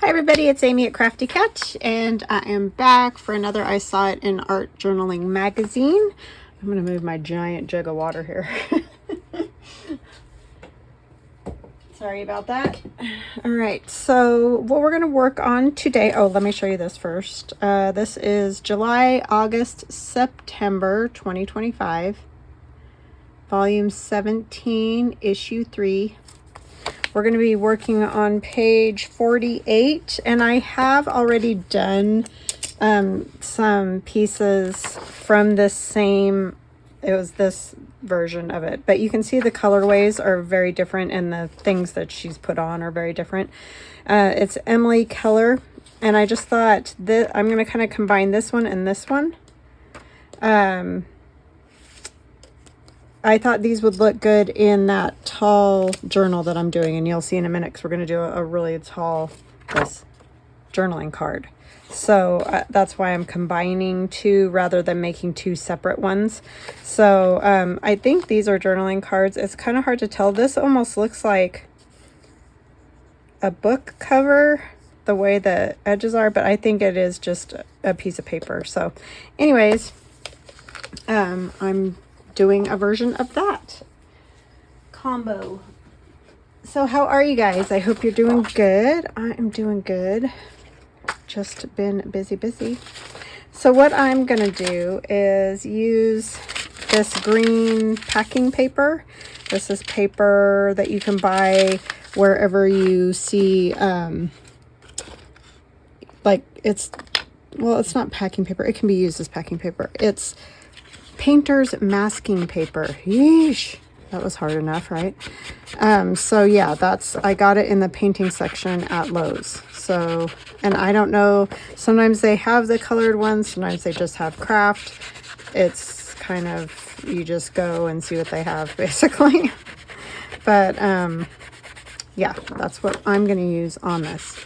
Hi everybody, it's Amy at Crafty Cat, and I am back for another I Saw It in Art Journaling Magazine. I'm going to move my giant jug of water here. Sorry about that. Alright, so what we're going to work on today, let me show you this first. This is July, August, September 2025, Volume 17, Issue 3. We're going to be working on page 48, and I have already done some pieces from this same, it was this version of it, but you can see the colorways are very different and the things that she's put on are very different. It's Emily Keller, and I just thought that I'm going to kind of combine this one and this one. I thought these would look good in that tall journal that I'm doing, and you'll see in a minute because we're going to do a really tall this journaling card. So that's why I'm combining two rather than making two separate ones. So I think these are journaling cards. It's kind of hard to tell. This almost looks like a book cover, the way the edges are, but I think it is just a piece of paper. So anyways, I'm doing a version of that combo. So how are you guys? I hope you're doing good. I am doing good. Just been busy. So what I'm gonna do is use this green packing paper. This is paper that you can buy wherever you see like it's not packing paper. It can be used as packing paper. It's painter's masking paper. Yeesh, that was hard enough, right? So yeah, I got it in the painting section at Lowe's. So, and I don't know, sometimes they have the colored ones, sometimes they just have craft. It's kind of, you just go and see what they have, basically. But yeah, that's what I'm going to use on this.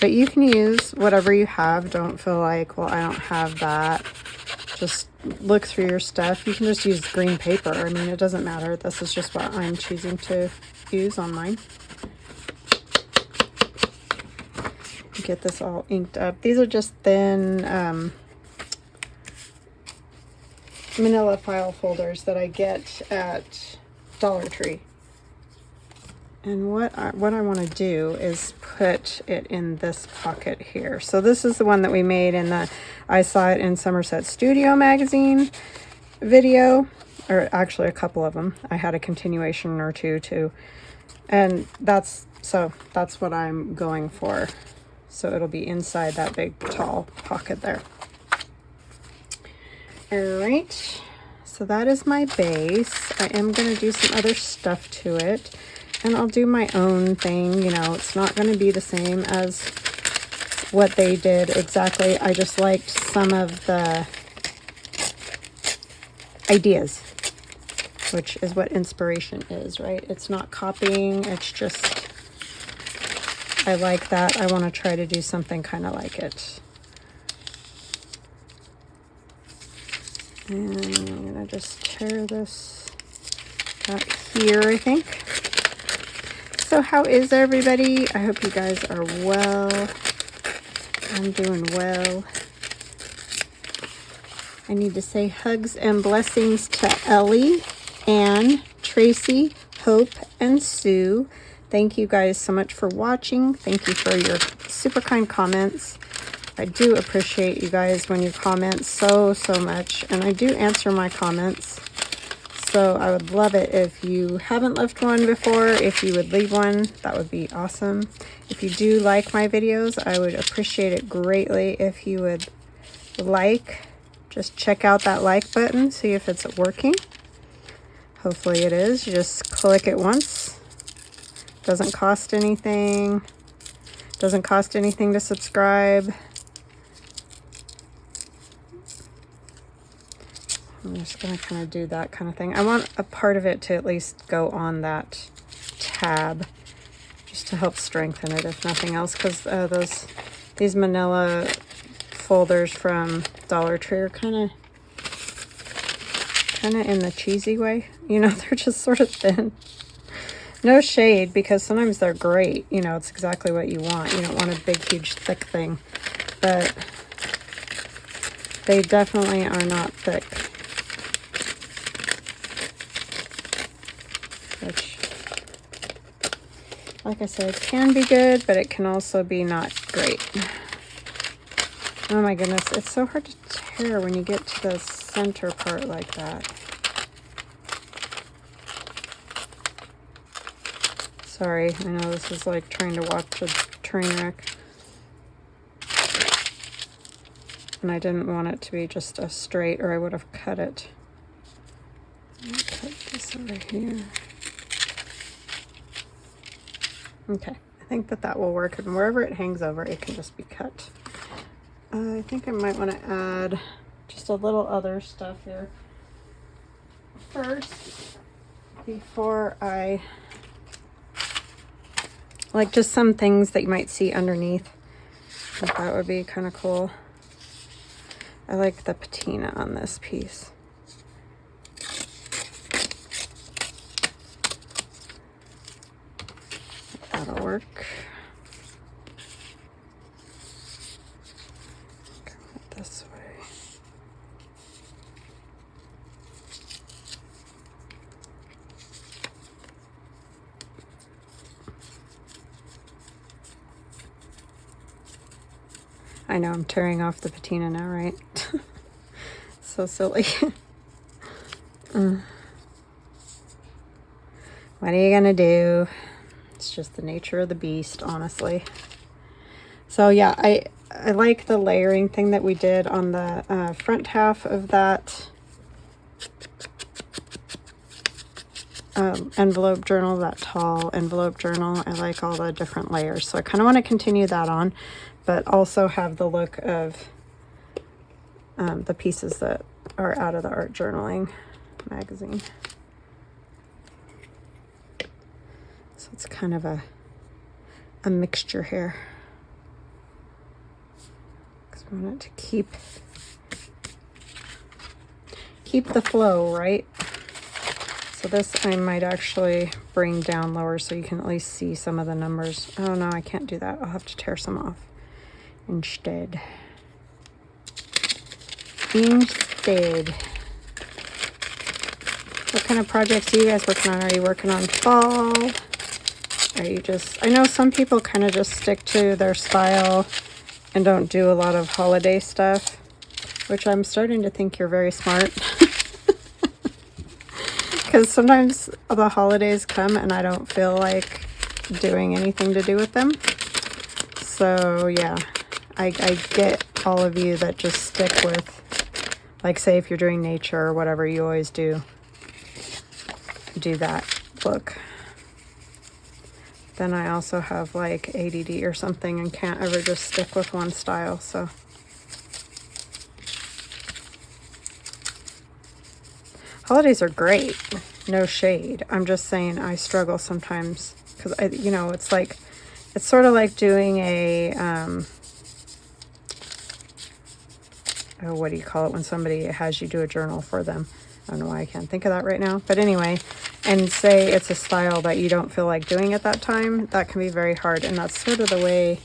But you can use whatever you have. Don't feel like, well, I don't have that. Just look through your stuff. You can just use green paper. I mean, it doesn't matter. This is just what I'm choosing to use on mine. Get this all inked up. These are just thin manila file folders that I get at Dollar Tree. And what I want to do is put it in this pocket here. So this is the one that we made in the I Saw It in Somerset Studio magazine video, or actually a couple of them. I had a continuation or two too. And that's what I'm going for. So it'll be inside that big tall pocket there. All right. So that is my base. I am going to do some other stuff to it. And I'll do my own thing, you know, it's not going to be the same as what they did exactly. I just liked some of the ideas, which is what inspiration is, right? It's not copying, it's just, I like that. I want to try to do something kind of like it. And I'm going to just tear this out here, I think. So how is everybody? I hope you guys are well. I'm doing well. I need to say hugs and blessings to Ellie, Anne, Tracy, Hope, and Sue. Thank you guys so much for watching. Thank you for your super kind comments. I do appreciate you guys when you comment so much. And I do answer my comments. So I would love it if you haven't left one before. If you would leave one, that would be awesome. If you do like my videos, I would appreciate it greatly if you would like. Just check out that like button, see if it's working. Hopefully it is. You just click it once. Doesn't cost anything. Doesn't cost anything to subscribe. I'm just going to kind of do that kind of thing. I want a part of it to at least go on that tab, just to help strengthen it, if nothing else, because these manila folders from Dollar Tree are kind of in the cheesy way. You know, they're just sort of thin. No shade, because sometimes they're great. You know, it's exactly what you want. You don't want a big, huge, thick thing. But they definitely are not thick. Which, like I said, can be good, but it can also be not great. Oh my goodness, it's so hard to tear when you get to the center part like that. Sorry, I know this is like trying to watch a train wreck. And I didn't want it to be just a straight, or I would have cut it. I'll cut this over here. Okay, I think that will work, and wherever it hangs over, it can just be cut. I think I might want to add just a little other stuff here first, before I, like just some things that you might see underneath. I think that would be kind of cool. I like the patina on this piece. That'll work. Go this way. I know I'm tearing off the patina now, right? So silly. What are you gonna do? It's just the nature of the beast, honestly. So yeah, I like the layering thing that we did on the front half of that envelope journal, that tall envelope journal. I like all the different layers. So I kind of want to continue that on, but also have the look of the pieces that are out of the Art Journaling magazine. So it's kind of a mixture here, because we want it to keep the flow, right? So this I might actually bring down lower so you can at least see some of the numbers. Oh no, I can't do that. I'll have to tear some off instead. What kind of projects are you guys working on? Are you working on fall? Are you just, I know some people kind of just stick to their style and don't do a lot of holiday stuff, which I'm starting to think you're very smart. Because sometimes the holidays come and I don't feel like doing anything to do with them. So yeah, I get all of you that just stick with, like say if you're doing nature or whatever, you always do that look. Then I also have like ADD or something and can't ever just stick with one style, so. Holidays are great, no shade. I'm just saying I struggle sometimes because you know, it's like, it's sort of like doing a, oh, what do you call it when somebody has you do a journal for them? I don't know why I can't think of that right now, but anyway, and say it's a style that you don't feel like doing at that time, that can be very hard. And that's sort of the way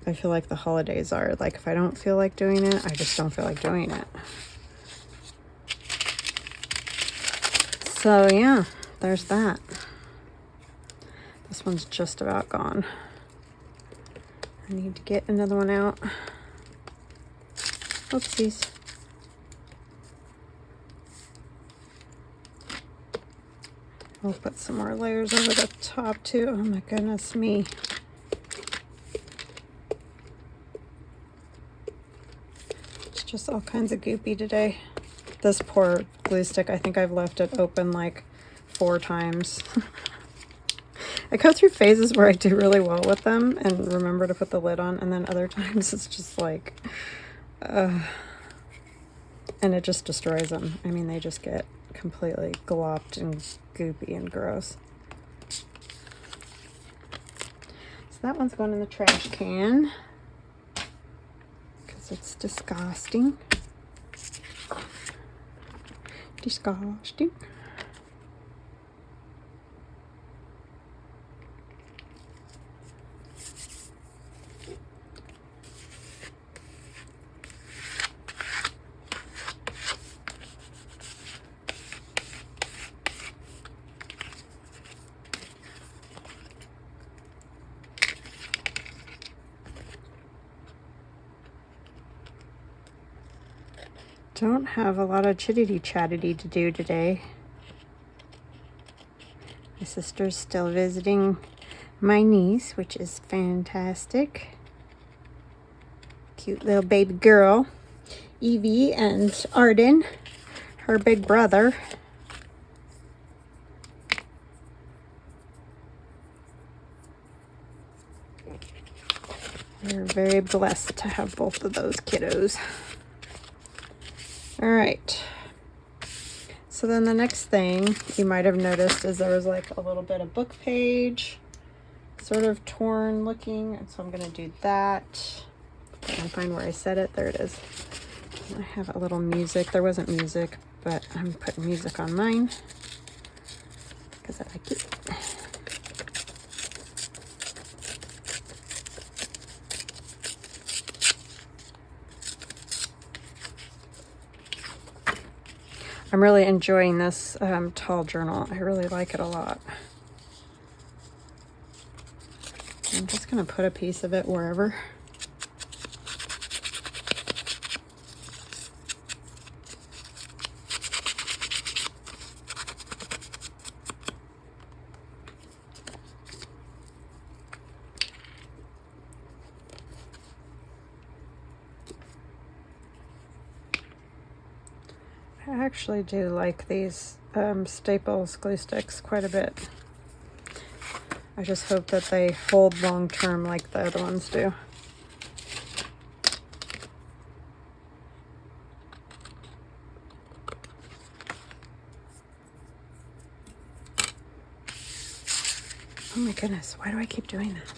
I feel like the holidays are. Like if I don't feel like doing it, I just don't feel like doing it. So yeah, there's that. This one's just about gone. I need to get another one out. Oopsies. We'll put some more layers over the top too. Oh my goodness me. It's just all kinds of goopy today. This poor glue stick, I think I've left it open like 4 times. I go through phases where I do really well with them and remember to put the lid on, and then other times it's just like, and it just destroys them. I mean, they just get completely glopped and goopy and gross. So that one's going in the trash can because it's disgusting. Disgusting. Don't have a lot of chittity chattity to do today. My sister's still visiting my niece, which is fantastic. Cute little baby girl. Evie and Arden, her big brother. We're very blessed to have both of those kiddos. All right. So then the next thing you might have noticed is there was like a little bit of book page, sort of torn looking, and so I'm going to do that. I can find where I said it. There it is. I have a little music. There wasn't music, but I'm putting music on mine because I like it. I'm really enjoying this tall journal. I really like it a lot. I'm just going to put a piece of it wherever. I actually do like these Staples glue sticks quite a bit. I just hope that they hold long term like the other ones do. Oh my goodness, why do I keep doing that?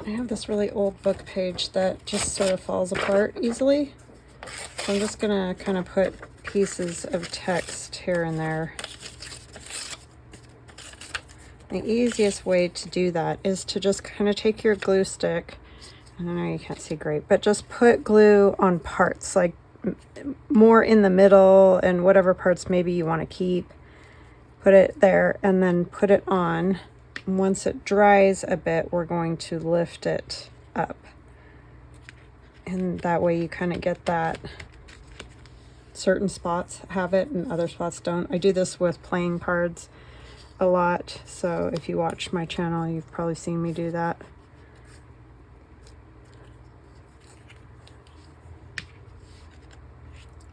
I have this really old book page that just sort of falls apart easily. So I'm just gonna kind of put pieces of text here and there. The easiest way to do that is to just kind of take your glue stick, and I know you can't see great, but just put glue on parts, like more in the middle and whatever parts maybe you want to keep. Put it there and then put it on. Once it dries a bit, we're going to lift it up. And that way you kind of get that. Certain spots have it and other spots don't. I do this with playing cards a lot, so if you watch my channel, you've probably seen me do that.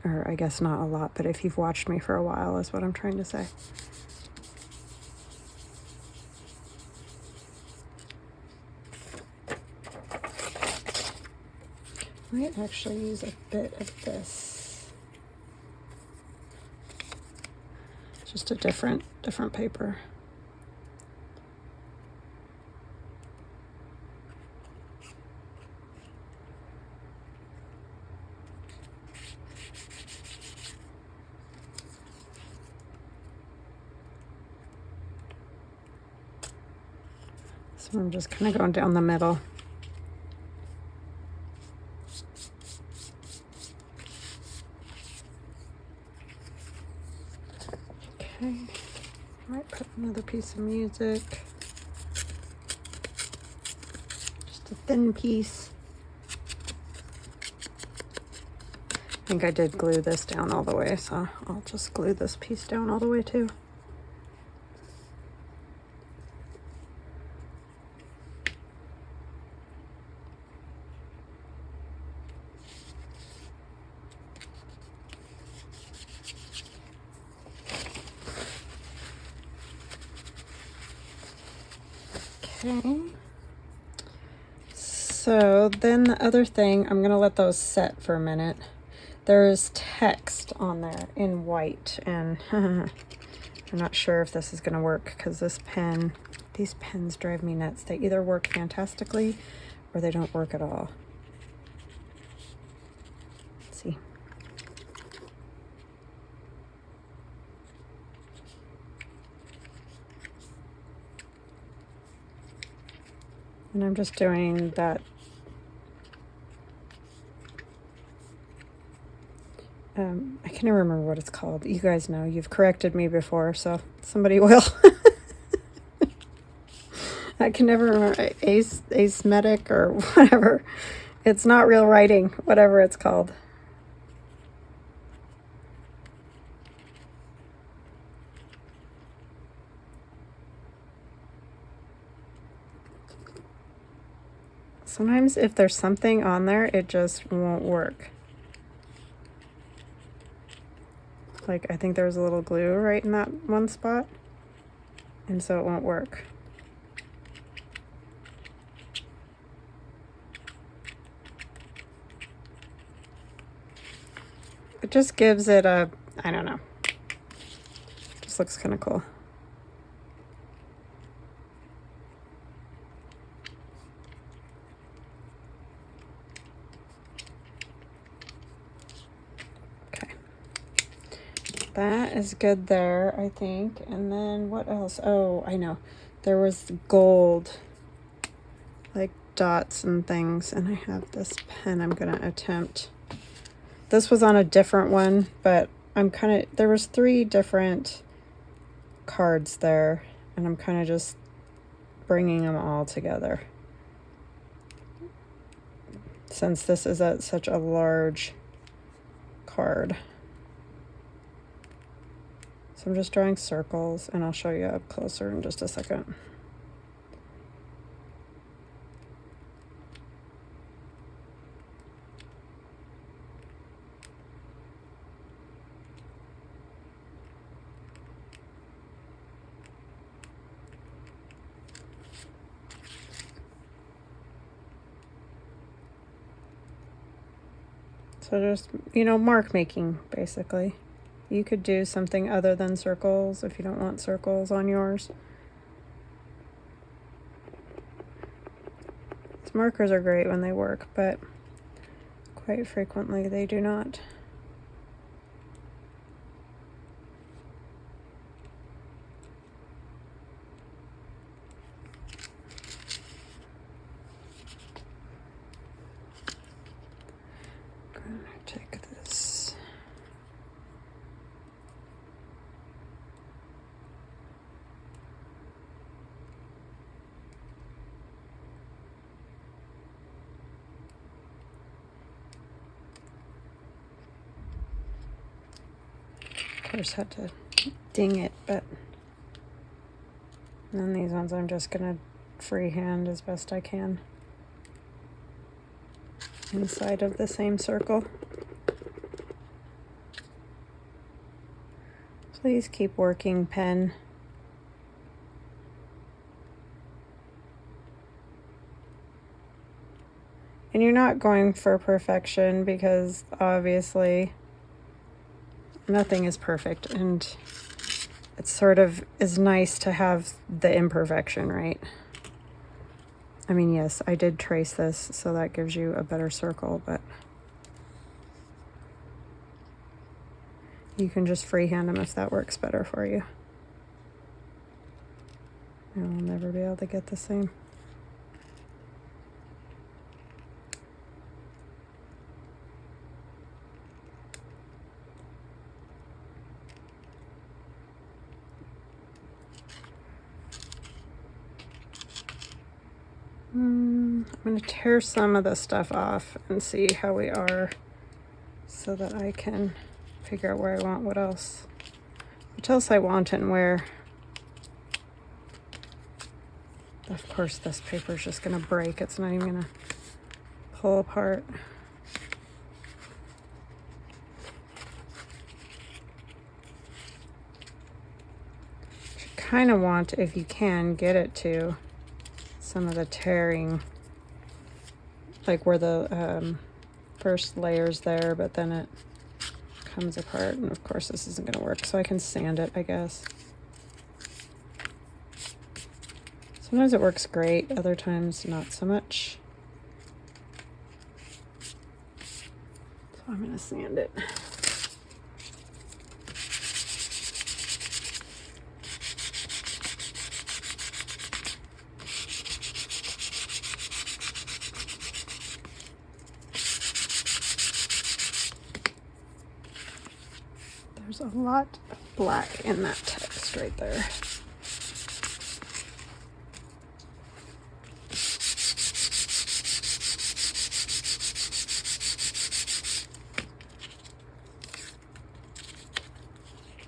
Or I guess not a lot, but if you've watched me for a while is what I'm trying to say. I might actually use a bit of this. Just a different paper. So I'm just kind of going down the middle. Okay, might put another piece of music. Just a thin piece. I think I did glue this down all the way, so I'll just glue this piece down all the way too. Okay, so then the other thing, I'm gonna let those set for a minute. There's text on there in white, and I'm not sure if this is gonna work because these pens drive me nuts. They either work fantastically or they don't work at all. Let's see. And I'm just doing that. I can't even remember what it's called. You guys know, you've corrected me before, so somebody will. I can never remember. Asmetic or whatever. It's not real writing, whatever it's called. Sometimes if there's something on there, it just won't work. Like, I think there's a little glue right in that one spot, and so it won't work. It just gives it a, I don't know, just looks kind of cool. That is good there, I think. And then what else? Oh, I know. There was gold, like dots and things. And I have this pen I'm going to attempt. This was on a different one, but I'm kind of, there was 3 different cards there. And I'm kind of just bringing them all together. Since this is such a large card. So I'm just drawing circles, and I'll show you up closer in just a second. So just, you know, mark making, basically. You could do something other than circles if you don't want circles on yours. These markers are great when they work, but quite frequently they do not. I'm going to take this. Of course, had to ding it, but and then these ones I'm just gonna freehand as best I can inside of the same circle. Please keep working, pen. And you're not going for perfection because obviously nothing is perfect, and it sort of is nice to have the imperfection, right? I mean, yes, I did trace this, so that gives you a better circle, but you can just freehand them if that works better for you. I'll never be able to get the same. I'm going to tear some of this stuff off and see how we are so that I can figure out where I want what else I want and where. Of course, this paper is just going to break. It's not even going to pull apart. You kind of want, if you can, get it to some of the tearing, like where the first layer's there, but then it comes apart, and of course this isn't going to work, so I can sand it, I guess. Sometimes it works great, other times not so much. So I'm going to sand it. There's a lot of black in that text right there.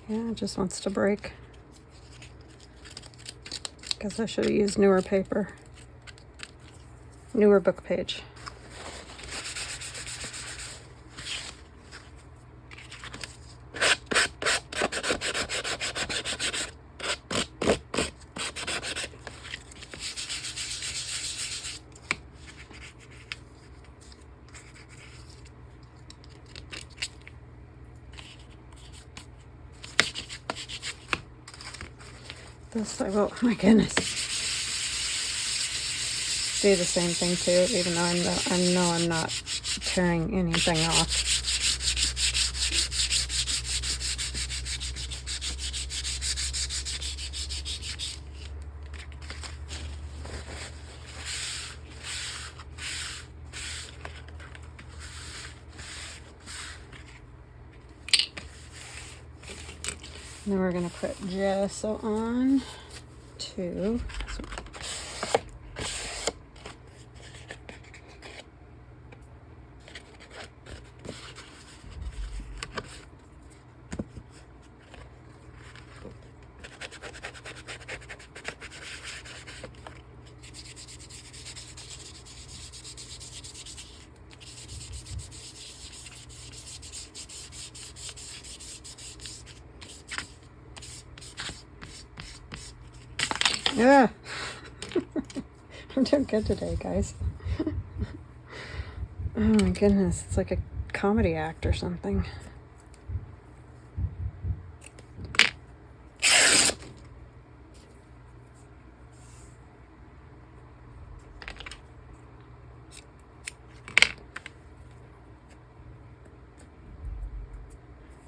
Yeah, it just wants to break. Guess I should have used newer paper. Newer book page. This, I will, oh my goodness. Do the same thing too, even though I know I'm not tearing anything off. And then we're going to put gesso on too. Yeah. I'm doing good today, guys. Oh my goodness, it's like a comedy act or something.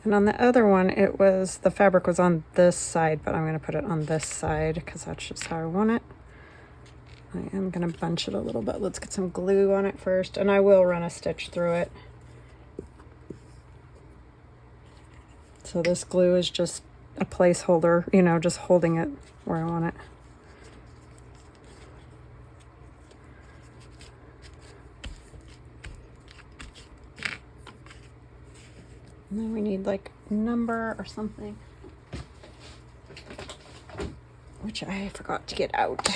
And on the other one, the fabric was on this side, but I'm going to put it on this side because that's just how I want it. I am going to bunch it a little bit. Let's get some glue on it first, and I will run a stitch through it. So this glue is just a placeholder, you know, just holding it where I want it. And then we need like number or something, which I forgot to get out.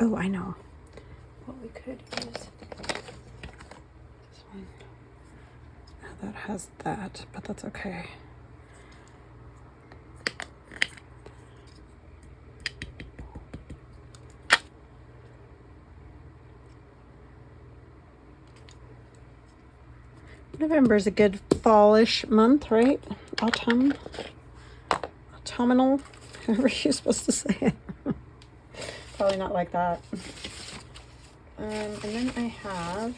Oh, I know what we could use. This one. Now that has that, but that's okay. November is a good fallish month, right? Autumnal, however you're supposed to say it. Probably not like that. And then I have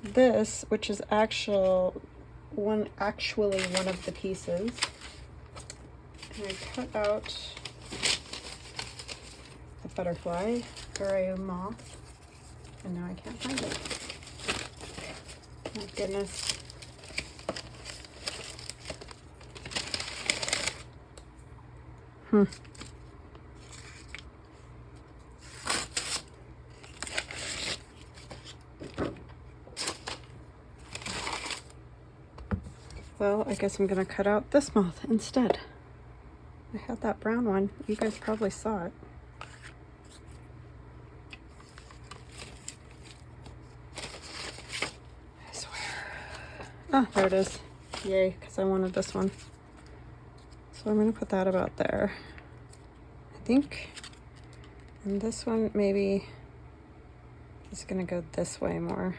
this, which is actually one of the pieces. And I cut out the butterfly or a moth, and now I can't find it. Oh goodness. Well, I guess I'm gonna cut out this moth instead. I had that brown one. You guys probably saw it. I swear. Ah, there it is. Yay, because I wanted this one. So I'm gonna put that about there, I think. And this one maybe is gonna go this way more.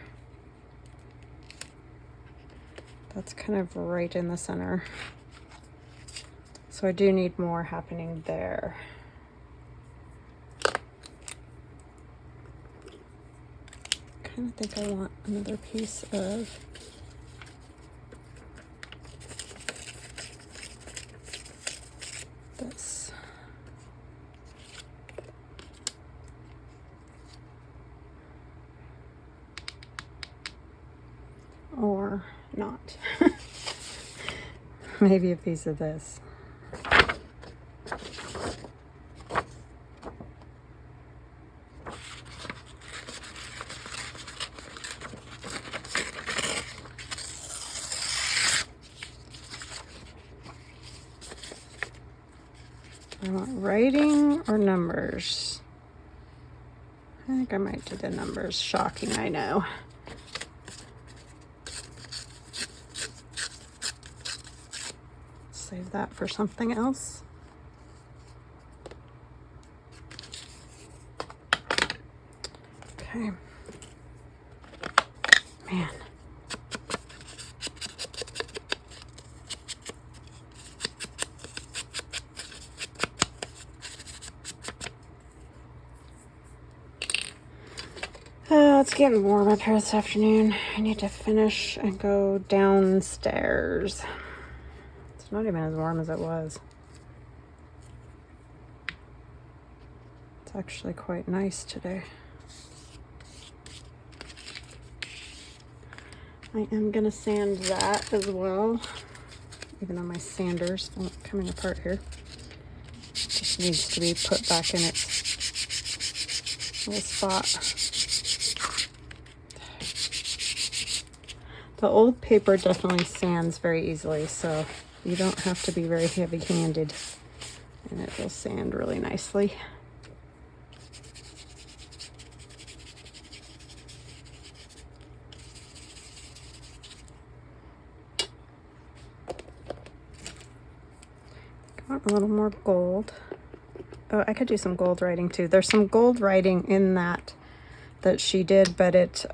That's kind of right in the center. So I do need more happening there. Kind of think I want another piece of this. Or not. Maybe a piece of this. I want writing or numbers. I think I might do the numbers. Shocking, I know. Save that for something else. Okay. Man. It's getting warm up here this afternoon. I need to finish and go downstairs. It's not even as warm as it was. It's actually quite nice today. I am going to sand that as well, even though my sander's not coming apart here. It just needs to be put back in its little spot. The old paper definitely sands very easily, so you don't have to be very heavy-handed, and it will sand really nicely. I want a little more gold. Oh, I could do some gold writing too. There's some gold writing in that she did, but it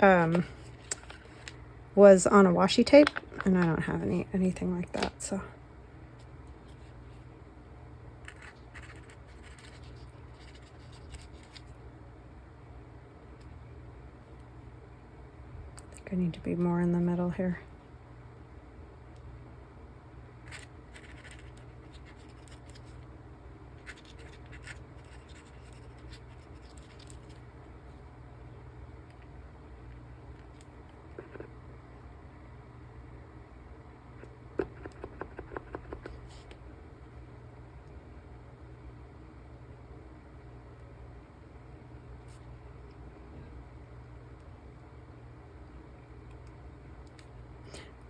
was on a washi tape, and I don't have anything like that, so. I think I need to be more in the middle here.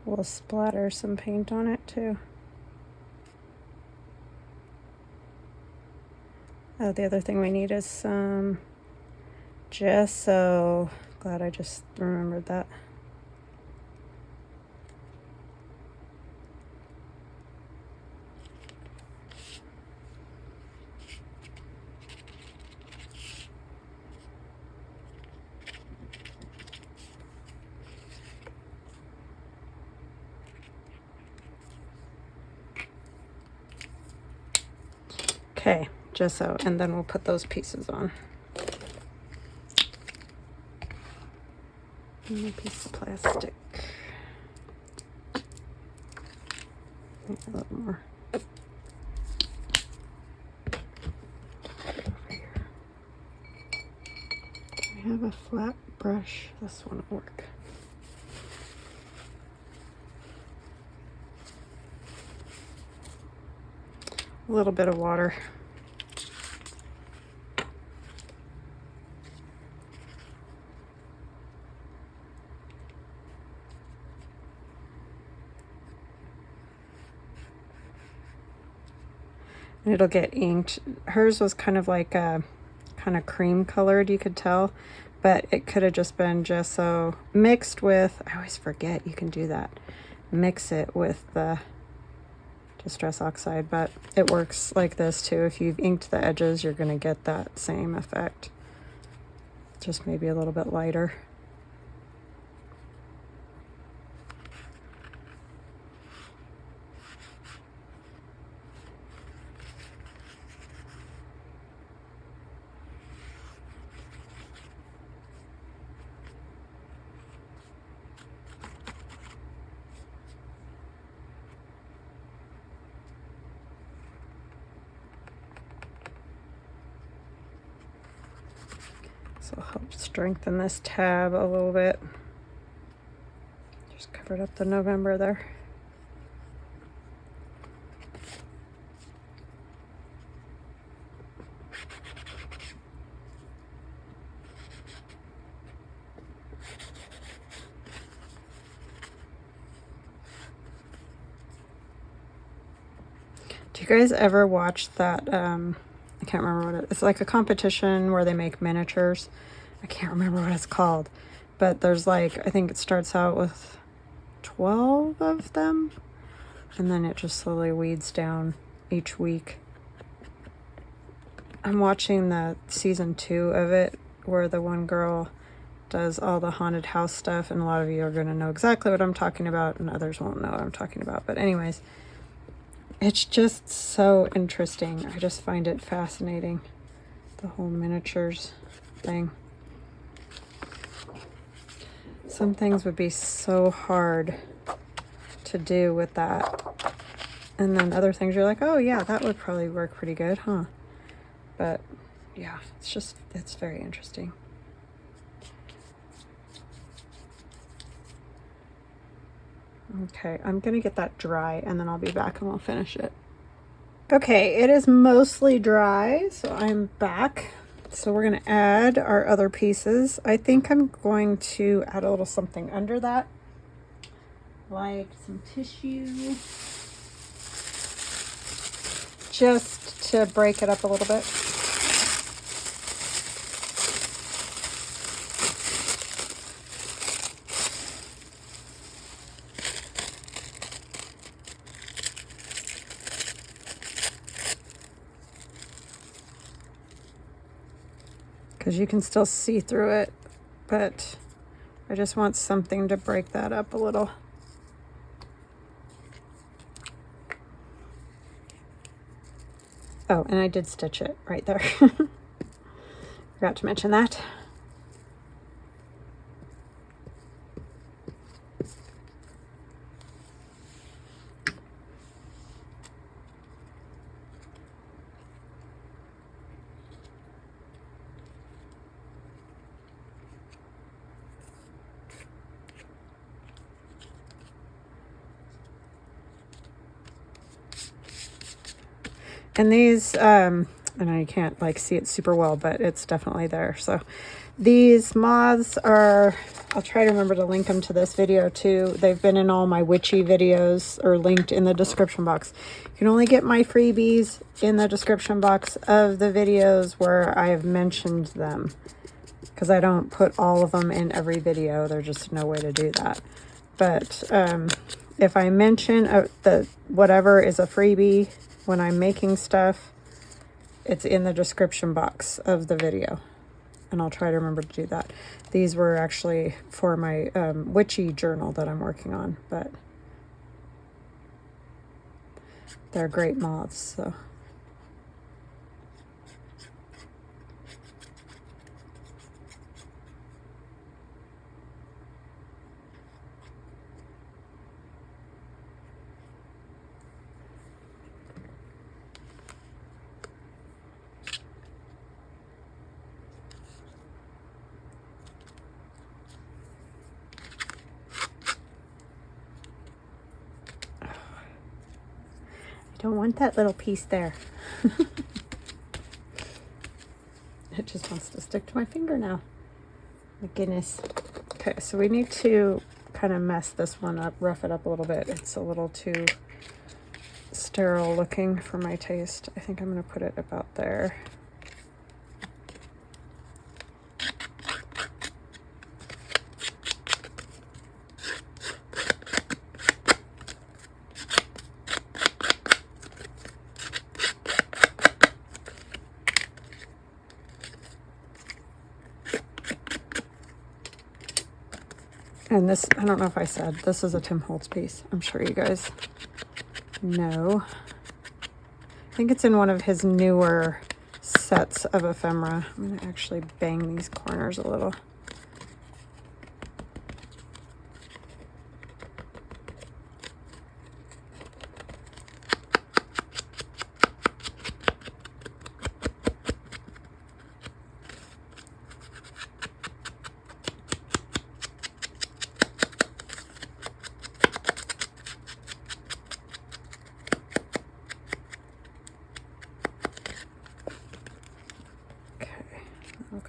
We'll splatter some paint on it too. Oh, the other thing we need is some gesso. Glad I just remembered that. Okay, gesso, and then we'll put those pieces on. And a piece of plastic. Maybe a little more. I have a flat brush. This one will work. A little bit of water. And it'll get inked. Hers was kind of like a kind of cream colored, you could tell, but it could have just been gesso mixed with, I always forget you can do that, mix it with the Distress oxide, but it works like this too. If you've inked the edges, you're going to get that same effect, just maybe a little bit lighter. So help strengthen this tab a little bit. Just covered up the November there. Do you guys ever watch that? I can't remember what it's like, a competition where they make miniatures. I can't remember what it's called, but there's like, I think it starts out with 12 of them, and then it just slowly weeds down each week. I'm watching the season 2 of it, where the one girl does all the haunted house stuff, and a lot of you are going to know exactly what I'm talking about, and others won't know what I'm talking about. But anyways, it's just so interesting. I just find it fascinating, the whole miniatures thing. Some things would be so hard to do with that, and then other things you're like, oh yeah, that would probably work pretty good, huh? But yeah, it's very interesting. Okay, I'm gonna get that dry and then I'll be back and we'll finish it. Okay, it is mostly dry, so I'm back. So we're gonna add our other pieces. I think I'm going to add a little something under that, like some tissue, just to break it up a little bit. Because you can still see through it, but I just want something to break that up a little. Oh, and I did stitch it right there. Forgot to mention that. And these, I know you can't like see it super well, but it's definitely there. So these moths are, I'll try to remember to link them to this video too. They've been in all my witchy videos, or linked in the description box. You can only get my freebies in the description box of the videos where I have mentioned them, because I don't put all of them in every video. There's just no way to do that. But if I mention the whatever is a freebie when I'm making stuff, it's in the description box of the video, and I'll try to remember to do that. These were actually for my witchy journal that I'm working on, but they're great moths, so. I don't want that little piece there. It just wants to stick to my finger now. My goodness. Okay, so we need to kind of mess this one up, rough it up a little bit. It's a little too sterile looking for my taste. I think I'm going to put it about there. And this, I don't know if I said, this is a Tim Holtz piece. I'm sure you guys know. I think it's in one of his newer sets of ephemera. I'm going to actually bang these corners a little.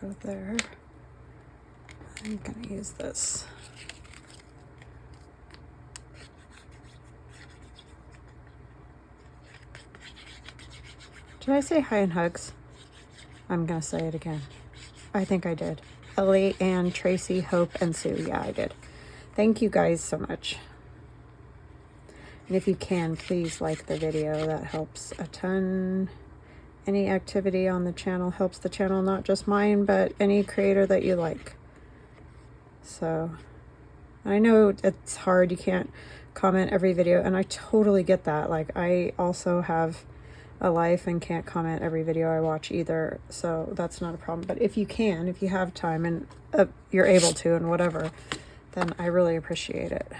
Go there. I'm gonna use this. Did I say hi and hugs? I'm going to say it again. I think I did. Ellie, Ann, Tracy, Hope, and Sue. Yeah, I did. Thank you guys so much. And if you can, please like the video. That helps a ton. Any activity on the channel helps the channel, not just mine, but any creator that you like. So, I know it's hard. You can't comment every video, and I totally get that. Like, I also have a life and can't comment every video I watch either, so that's not a problem. But if you can, if you have time and you're able to and whatever, then I really appreciate it.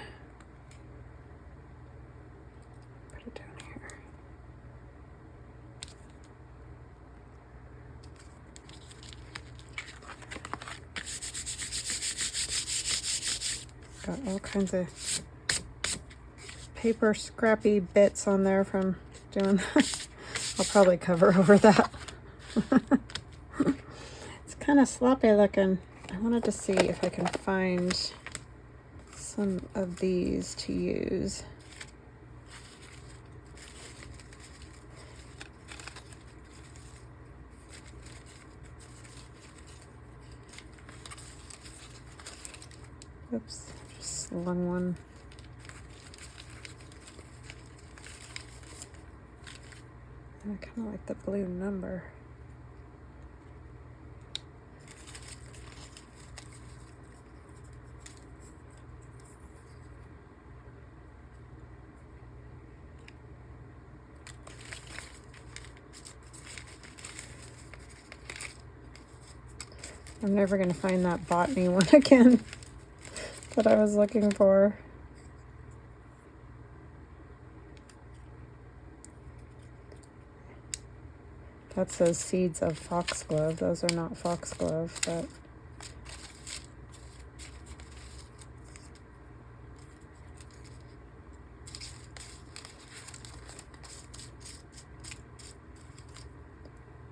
Put it down here. Got all kinds of paper scrappy bits on there from doing that. I'll probably cover over that. It's kind of sloppy looking. I wanted to see if I can find some of these to use. Oops, just slung one. I kind of like the blue number. I'm never going to find that botany one again that I was looking for. That says seeds of foxglove. Those are not foxglove, but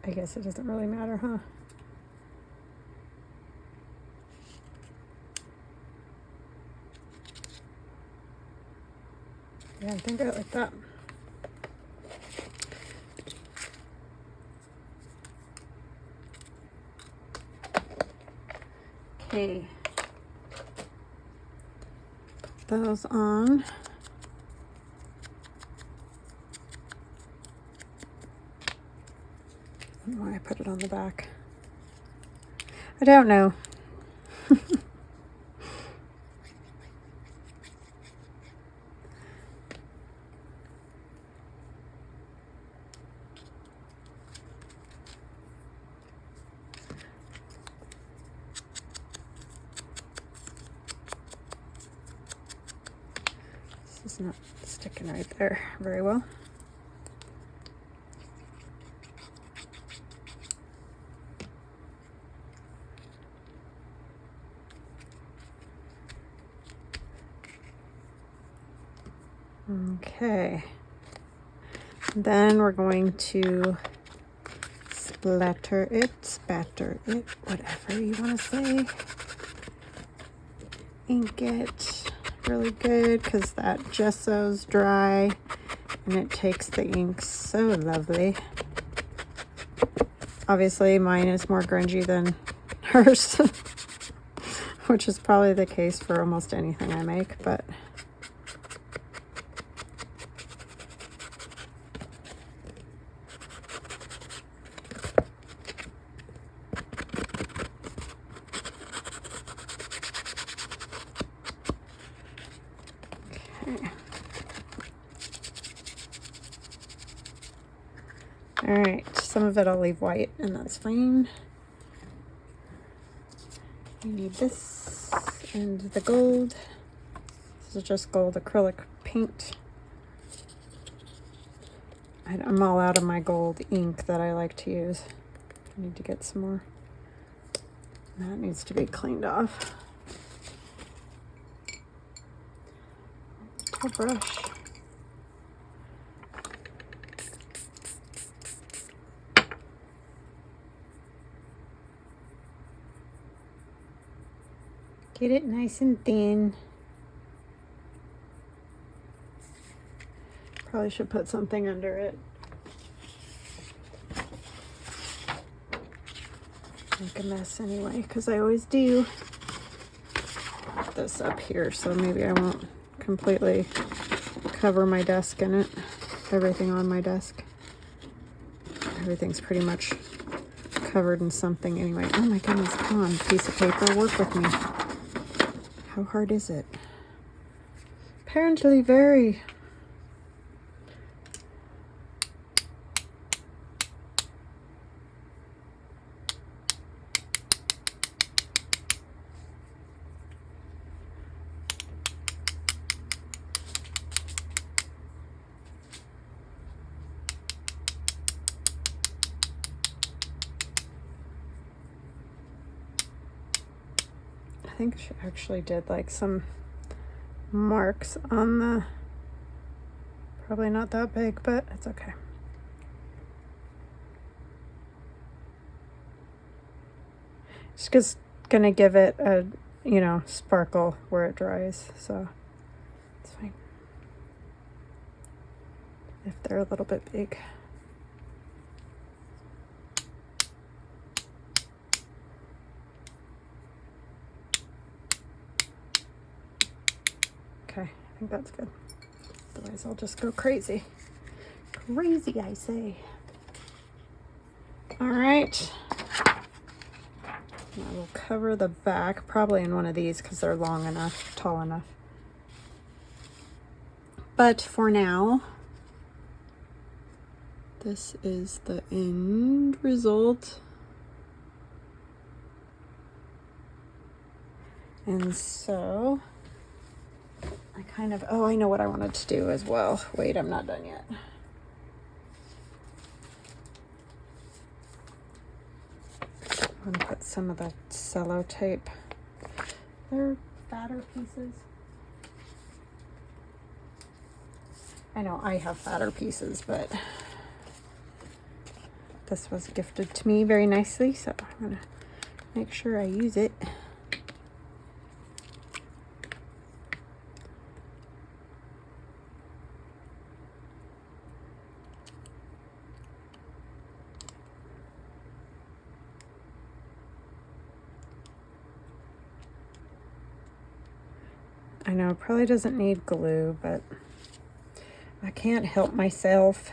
I guess it doesn't really matter, huh? Yeah, I think I like that. Okay. Put those on. I don't know why I put it on the back. I don't know. It's not sticking right there very well. Okay. Then we're going to spatter it, whatever you want to say. Ink it really good because that gesso's dry and it takes the ink so lovely. Obviously mine is more grungy than hers, which is probably the case for almost anything I make, but alright, some of it I'll leave white, and that's fine. We need this and the gold. This is just gold acrylic paint. I'm all out of my gold ink that I like to use. I need to get some more. That needs to be cleaned off. A brush. Get it nice and thin. Probably should put something under it. make a mess anyway, because I always do. Put this up here, so maybe I won't completely cover my desk in it. Everything on my desk. Everything's pretty much covered in something anyway. Oh my goodness, come on, piece of paper, work with me. How hard is it? Apparently very. I think she actually did like some marks on the, probably not that big, but it's okay. Just gonna give it a, you know, sparkle where it dries, so it's fine. If they're a little bit big. Okay, I think that's good. Otherwise I'll just go crazy. Crazy, I say. All right. I will cover the back, probably in one of these because they're long enough, tall enough. But for now, this is the end result. And so I kind of, oh, I know what I wanted to do as well. Wait, I'm not done yet. I'm gonna put some of the cello tape. They're fatter pieces. I know I have fatter pieces, but this was gifted to me very nicely, so I'm gonna make sure I use it. I know it probably doesn't need glue, but I can't help myself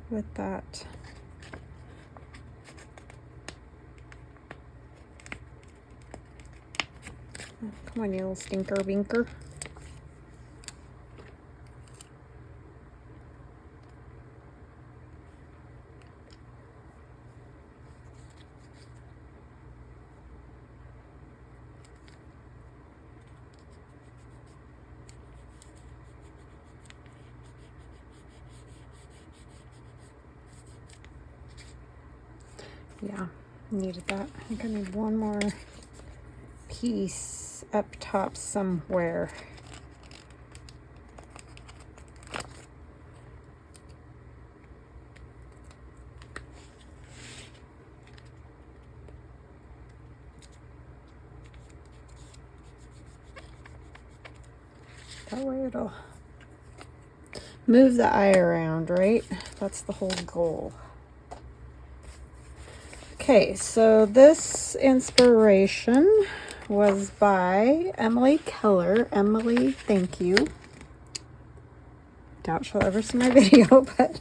with that. Oh, come on, you little stinker binker. Yeah, needed that. I think I need one more piece up top somewhere. That way it'll move the eye around, right? That's the whole goal. Okay, so this inspiration was by Emily Keller. Emily, thank you. Doubt she'll ever see my video, but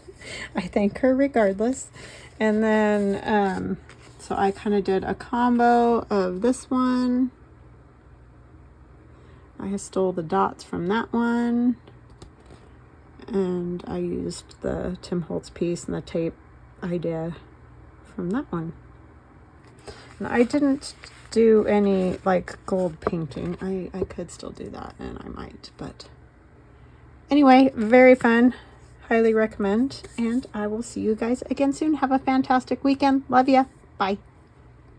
I thank her regardless. And then, so I kind of did a combo of this one. I stole the dots from that one. And I used the Tim Holtz piece and the tape idea from that one. And I didn't do any like gold painting. I could still do that, and I might, but anyway, very fun. Highly recommend, and I will see you guys again soon. Have a fantastic weekend. Love ya. Bye.